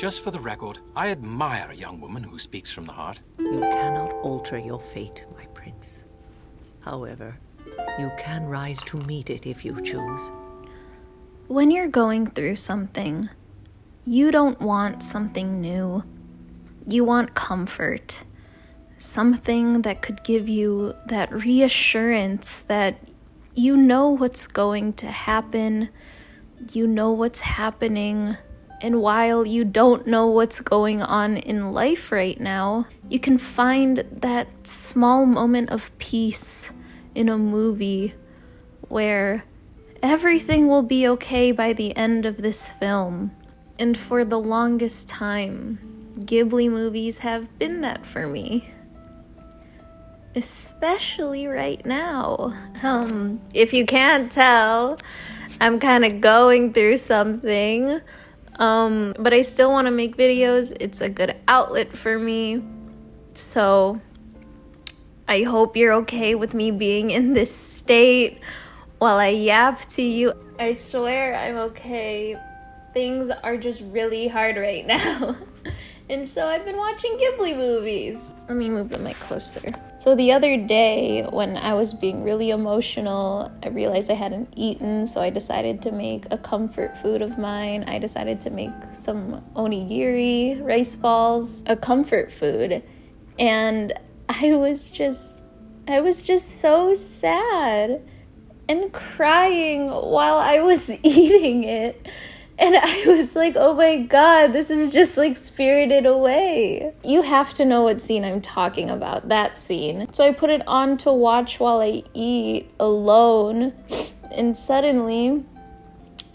Just for the record, I admire a young woman who speaks from the heart. You cannot alter your fate, my prince. However, you can rise to meet it if you choose. When you're going through something, you don't want something new. You want comfort. Something that could give you that reassurance that you know what's going to happen, you know what's happening, and while you don't know what's going on in life right now, you can find that small moment of peace in a movie where everything will be okay by the end of this film. And for the longest time, Ghibli movies have been that for me. Especially right now. If you can't tell, I'm kind of going through something. But I still want to make videos. It's a good outlet for me. So I hope you're okay with me being in this state while I yap to you. I swear I'm okay. Things are just really hard right now. And so I've been watching Ghibli movies. Let me move the mic closer. So the other day, when I was being really emotional, I realized I hadn't eaten, so I decided to make a comfort food of mine. I decided to make some onigiri, rice balls, a comfort food. And I was just so sad and crying while I was eating it. And I was like, oh my god, this is just like Spirited Away. You have to know what scene I'm talking about, that scene. So I put it on to watch while I eat alone. And suddenly,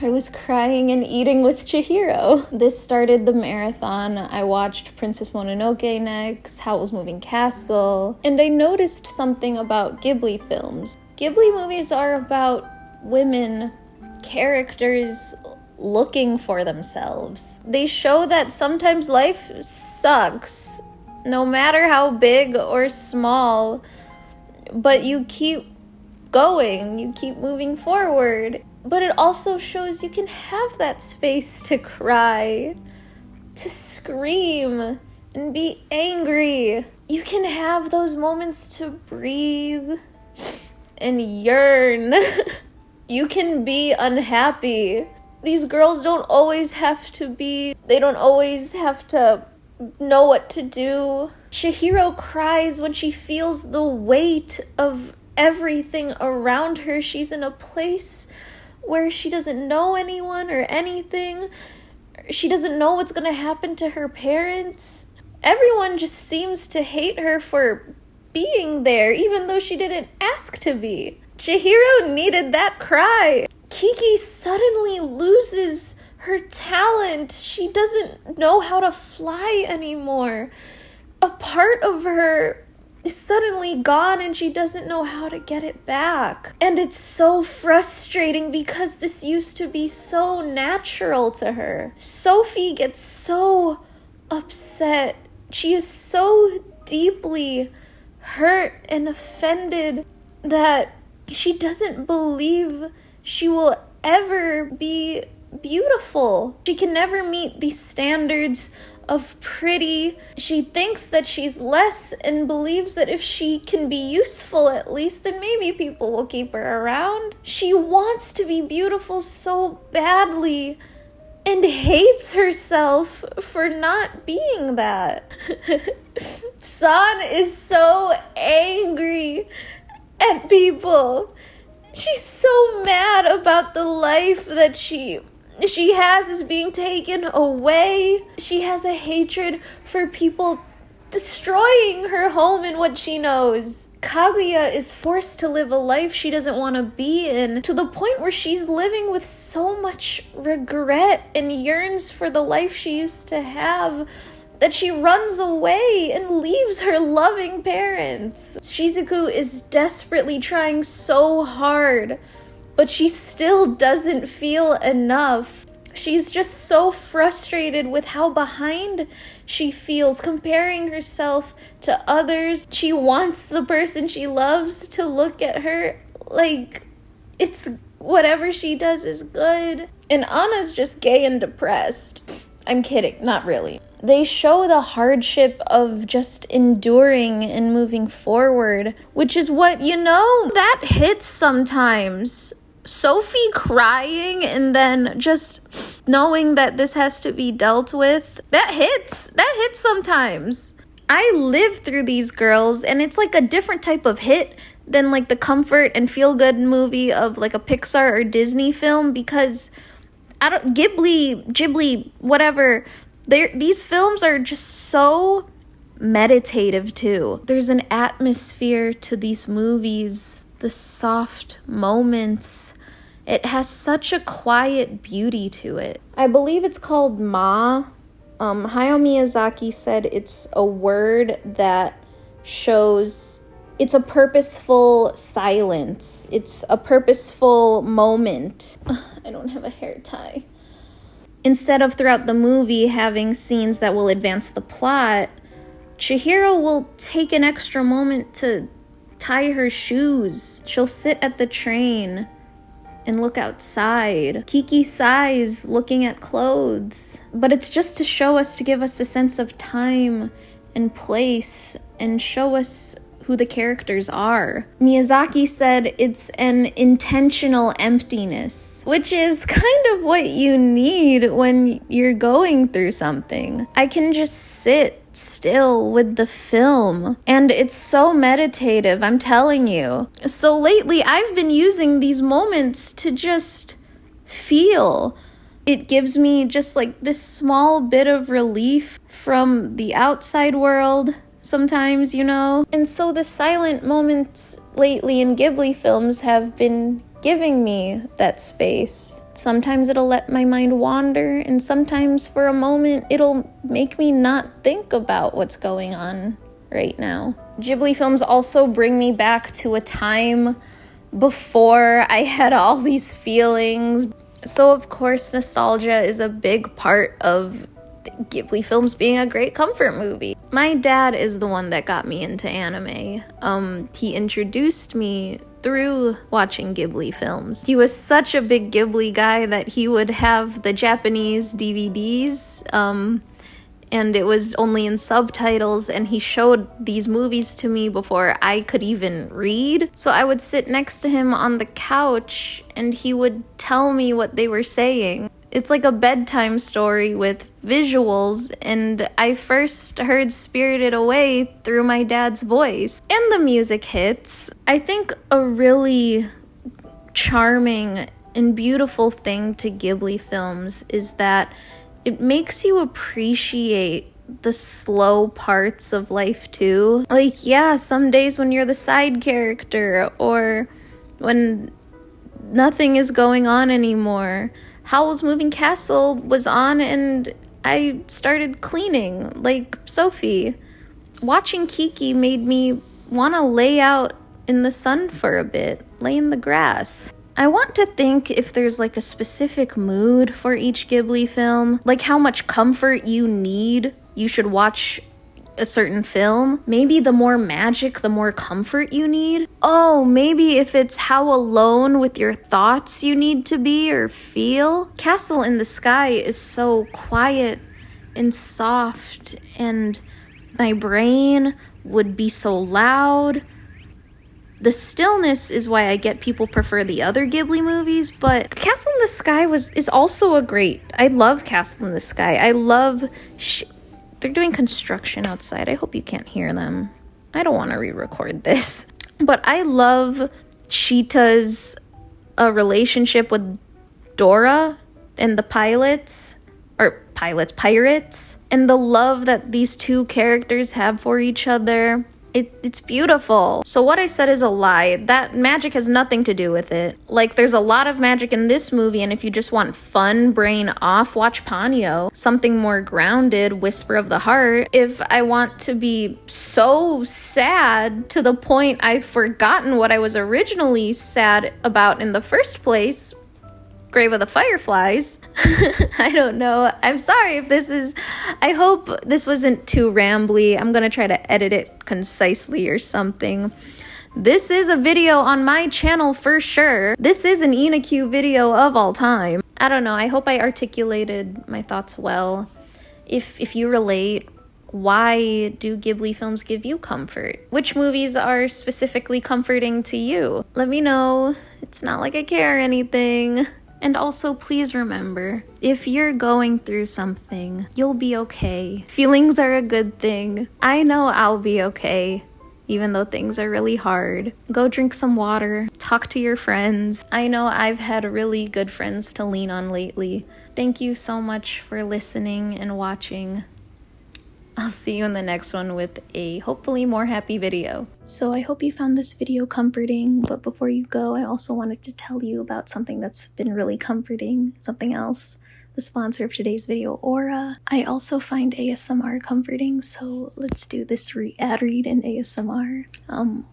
I was crying and eating with Chihiro. This started the marathon. I watched Princess Mononoke next, Howl's Moving Castle. And I noticed something about Ghibli films. Ghibli movies are about women, characters looking for themselves. They show that sometimes life sucks, no matter how big or small, but you keep going, you keep moving forward. But it also shows you can have that space to cry, to scream, and be angry. You can have those moments to breathe and yearn. You can be unhappy. These girls don't always have to know what to do. Chihiro cries when she feels the weight of everything around her. She's in a place where she doesn't know anyone or anything. She doesn't know what's going to happen to her parents. Everyone just seems to hate her for being there, even though she didn't ask to be. Chihiro needed that cry. Kiki suddenly loses her talent. She doesn't know how to fly anymore. A part of her is suddenly gone and she doesn't know how to get it back. And it's so frustrating because this used to be so natural to her. Sophie gets so upset. She is so deeply hurt and offended that she doesn't believe she will ever be beautiful. She can never meet these standards of pretty. She thinks that she's less and believes that if she can be useful at least, then maybe people will keep her around. She wants to be beautiful so badly and hates herself for not being that. San is so angry at people. She's so mad about the life that she has is being taken away. She has a hatred for people destroying her home and what she knows. Kaguya is forced to live a life she doesn't want to be in, to the point where she's living with so much regret and yearns for the life she used to have that she runs away and leaves her loving parents. Shizuku is desperately trying so hard, but she still doesn't feel enough. She's just so frustrated with how behind she feels, comparing herself to others. She wants the person she loves to look at her like it's whatever she does is good. And Anna's just gay and depressed. I'm kidding, not really. They show the hardship of just enduring and moving forward, which is what, that hits sometimes. Sophie crying and then just knowing that this has to be dealt with, that hits sometimes. I live through these girls, and it's like a different type of hit than like the comfort and feel good movie of like a Pixar or Disney film, because Ghibli, whatever, these films are just so meditative too. There's an atmosphere to these movies, the soft moments. It has such a quiet beauty to it. I believe it's called Ma. Hayao Miyazaki said it's a word that shows it's a purposeful silence. It's a purposeful moment. I don't have a hair tie. Instead of throughout the movie having scenes that will advance the plot, Chihiro will take an extra moment to tie her shoes. She'll sit at the train and look outside. Kiki sighs looking at clothes. But it's just to give us a sense of time and place and show us who the characters are. Miyazaki said it's an intentional emptiness, which is kind of what you need when you're going through something. I can just sit still with the film, and it's so meditative, I'm telling you. So lately I've been using these moments to just feel. It gives me just like this small bit of relief from the outside world sometimes, And so the silent moments lately in Ghibli films have been giving me that space. Sometimes it'll let my mind wander, and sometimes for a moment it'll make me not think about what's going on right now. Ghibli films also bring me back to a time before I had all these feelings. So of course nostalgia is a big part of Ghibli films being a great comfort movie. My dad is the one that got me into anime. He introduced me through watching Ghibli films. He was such a big Ghibli guy that he would have the Japanese DVDs, and it was only in subtitles, and he showed these movies to me before I could even read. So I would sit next to him on the couch, and he would tell me what they were saying. It's like a bedtime story with visuals, and I first heard Spirited Away through my dad's voice. And the music hits. I think a really charming and beautiful thing to Ghibli films is that it makes you appreciate the slow parts of life too. Like, yeah, some days when you're the side character, or when nothing is going on anymore. Howl's Moving Castle was on and I started cleaning, like Sophie. Watching Kiki made me want to lay out in the sun for a bit, lay in the grass. I want to think if there's like a specific mood for each Ghibli film, like how much comfort you need, you should watch a certain film. Maybe the more magic, the more comfort you need. Oh, maybe if it's how alone with your thoughts you need to be or feel. Castle in the Sky is so quiet and soft, and my brain would be so loud. The stillness is why I get people prefer the other Ghibli movies, but Castle in the Sky is also I love Castle in the Sky. I love they're doing construction outside. I hope you can't hear them. I don't want to re-record this. But I love Sheeta's relationship with Dora and the pirates, and the love that these two characters have for each other. It's beautiful. So what I said is a lie. That magic has nothing to do with it. Like, there's a lot of magic in this movie, and if you just want fun, brain off, watch Ponyo. Something more grounded, Whisper of the Heart. If I want to be so sad to the point I've forgotten what I was originally sad about in the first place, Grave of the Fireflies. I don't know. I'm sorry if I hope this wasn't too rambly. I'm gonna try to edit it concisely or something. This is a video on my channel for sure. This is an Ina-Q video of all time. I don't know, I hope I articulated my thoughts well. If you relate, why do Ghibli films give you comfort? Which movies are specifically comforting to you? Let me know. It's not like I care or anything. And also, please remember, if you're going through something, you'll be okay. Feelings are a good thing. I know I'll be okay, even though things are really hard. Go drink some water, talk to your friends. I know I've had really good friends to lean on lately. Thank you so much for listening and watching. I'll see you in the next one with a hopefully more happy video. So I hope you found this video comforting, but before you go, I also wanted to tell you about something that's been really comforting, something else. The sponsor of today's video, Aura. I also find ASMR comforting, so let's do this ad read in ASMR.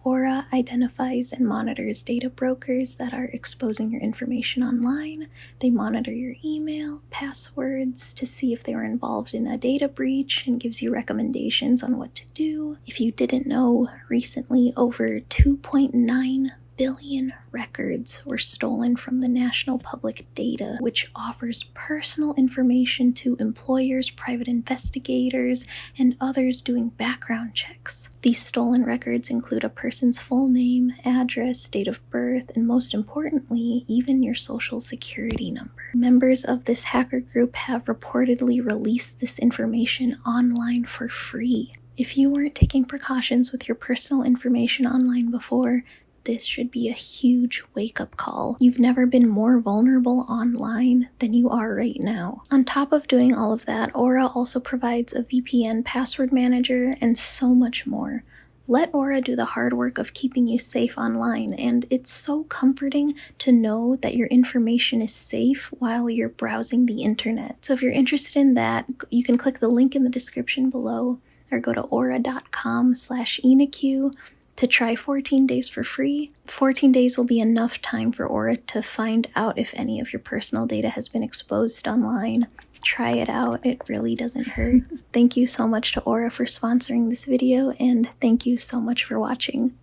Aura identifies and monitors data brokers that are exposing your information online. They monitor your email, passwords to see if they were involved in a data breach and gives you recommendations on what to do. If you didn't know, recently over 2.9 billion records were stolen from the National Public Data, which offers personal information to employers, private investigators, and others doing background checks. These stolen records include a person's full name, address, date of birth, and most importantly, even your social security number. Members of this hacker group have reportedly released this information online for free. If you weren't taking precautions with your personal information online before, this should be a huge wake-up call. You've never been more vulnerable online than you are right now. On top of doing all of that, Aura also provides a VPN password manager and so much more. Let Aura do the hard work of keeping you safe online, and it's so comforting to know that your information is safe while you're browsing the internet. So if you're interested in that, you can click the link in the description below or go to aura.com/InaQ to try 14 days for free. 14 days will be enough time for Aura to find out if any of your personal data has been exposed online. Try it out, it really doesn't hurt. Thank you so much to Aura for sponsoring this video, and thank you so much for watching.